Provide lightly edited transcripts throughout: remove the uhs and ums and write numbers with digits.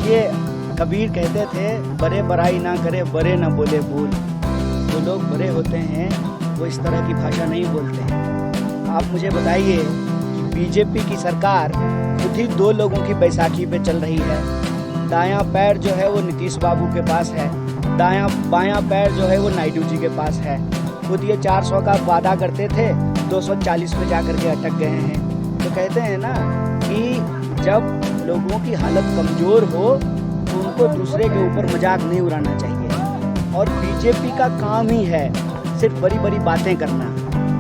देखिए, कबीर कहते थे बड़े बड़ाई ना करे, बड़े न बोले बोल। जो लोग बड़े होते हैं वो इस तरह की भाषा नहीं बोलते हैं। आप मुझे बताइए कि बीजेपी की सरकार खुद ही 2 लोगों की बैसाखी पे चल रही है। दायां पैर जो है वो नीतीश बाबू के पास है, बायां पैर जो है वो नायडू जी के पास है। खुद ये 400 का वादा करते थे, 240 पे जाकर के अटक गए हैं। तो कहते हैं ना कि जब लोगों की हालत कमज़ोर हो तो उनको दूसरे के ऊपर मजाक नहीं उड़ाना चाहिए। और बीजेपी का काम ही है सिर्फ बड़ी बड़ी बातें करना।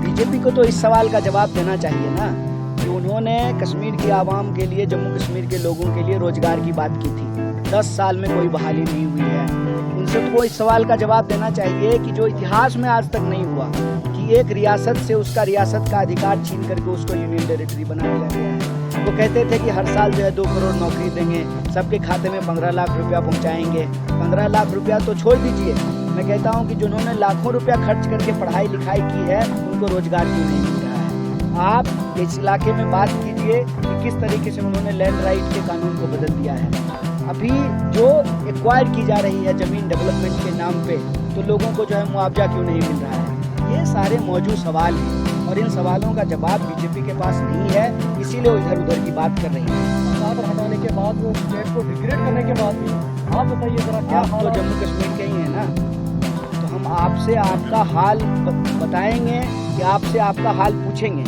बीजेपी को तो इस सवाल का जवाब देना चाहिए ना कि उन्होंने कश्मीर की आवाम के लिए, जम्मू कश्मीर के लोगों के लिए रोजगार की बात की थी। 10 साल में कोई बहाली नहीं हुई है। उनसे तो इस सवाल का जवाब देना चाहिए कि जो इतिहास में आज तक नहीं हुआ कि एक रियासत से उसका रियासत का अधिकार छीन करके उसको यूनियन टेरिटरी बना दिया गया है। वो कहते थे कि हर साल जो है 2 करोड़ नौकरी देंगे, सबके खाते में 15 लाख रुपया पहुंचाएंगे। 15 लाख रुपया तो छोड़ दीजिए, मैं कहता हूं कि जिन्होंने लाखों रुपया खर्च करके पढ़ाई लिखाई की है उनको रोजगार क्यों नहीं मिल रहा है। आप इस इलाके में बात कीजिए कि किस तरीके से उन्होंने लैंड राइट के कानून को बदल दिया है। अभी जो एक्वायर की जा रही है ज़मीन डेवलपमेंट के नाम पे, तो लोगों को जो है मुआवजा क्यों नहीं मिल रहा है। ये सारे मौजूद सवाल हैं और इन सवालों का जवाब बीजेपी के पास नहीं है, इसीलिए वो इधर उधर की बात कर रही है। सरकार हटाने के बाद, वो स्टेट को डिग्रेड करने के बाद भी आप बताइए जरा क्या आप तो जम्मू कश्मीर के ही हैं ना, तो हम आपसे आपका हाल बताएंगे कि आपसे आपका हाल पूछेंगे।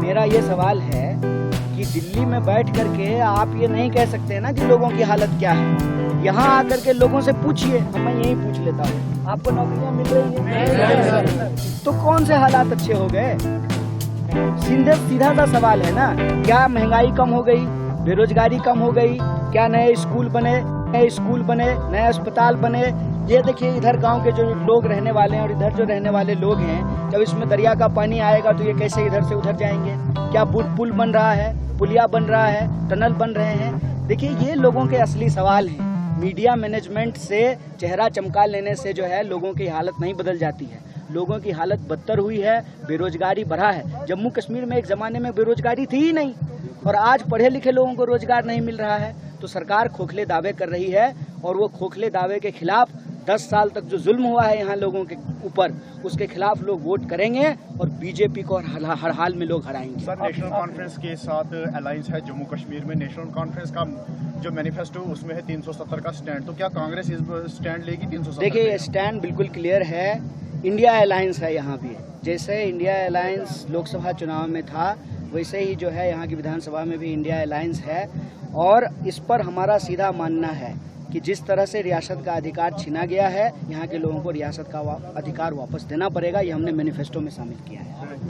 मेरा ये सवाल है कि दिल्ली में बैठ करके आप ये नहीं कह सकते ना कि लोगों की हालत क्या है। यहाँ आकर के लोगों से पूछिए, मैं यही पूछ लेता हूँ, आपको नौकरियाँ मिल रही हैं? तो कौन से हालात अच्छे हो गए? सीधा सा सवाल है ना। क्या महंगाई कम हो गई, बेरोजगारी कम हो गई? क्या नए स्कूल बने, नए अस्पताल बने? ये देखिए, इधर गांव के जो लोग रहने वाले हैं और इधर जो रहने वाले लोग हैं, जब इसमें दरिया का पानी आएगा तो ये कैसे इधर से उधर जाएंगे? क्या पुल बन रहा है, पुलिया बन रहा है, टनल बन रहे हैं? देखिए, ये लोगों के असली सवाल हैं। मीडिया मैनेजमेंट से चेहरा चमका लेने से जो है लोगों की हालत नहीं बदल जाती है। लोगों की हालत बदतर हुई है, बेरोजगारी बढ़ा है। जम्मू कश्मीर में एक ज़माने में बेरोजगारी थी ही नहीं, और आज पढ़े लिखे लोगों को रोजगार नहीं मिल रहा है। तो सरकार खोखले दावे कर रही है और वो खोखले दावे के खिलाफ 10 साल तक जो जुल्म हुआ है यहाँ लोगों के ऊपर, उसके खिलाफ लोग वोट करेंगे और बीजेपी को हर हाल में लोग हराएंगे। सर, नेशनल कॉन्फ्रेंस के साथ अलायंस है जम्मू कश्मीर में। नेशनल कॉन्फ्रेंस का जो मैनिफेस्टो उसमें है 370 का स्टैंड, तो क्या कांग्रेस इस स्टैंड लेगी 370? देखिए, स्टैंड बिल्कुल क्लियर है। इंडिया अलायंस है यहाँ भी। जैसे इंडिया अलायंस लोकसभा चुनाव में था, वैसे ही जो है यहाँ की विधानसभा में भी इंडिया अलायंस है। और इस पर हमारा सीधा मानना है कि जिस तरह से रियासत का अधिकार छीना गया है, यहाँ के लोगों को रियासत का अधिकार वापस देना पड़ेगा। ये हमने मैनिफेस्टो में शामिल किया है।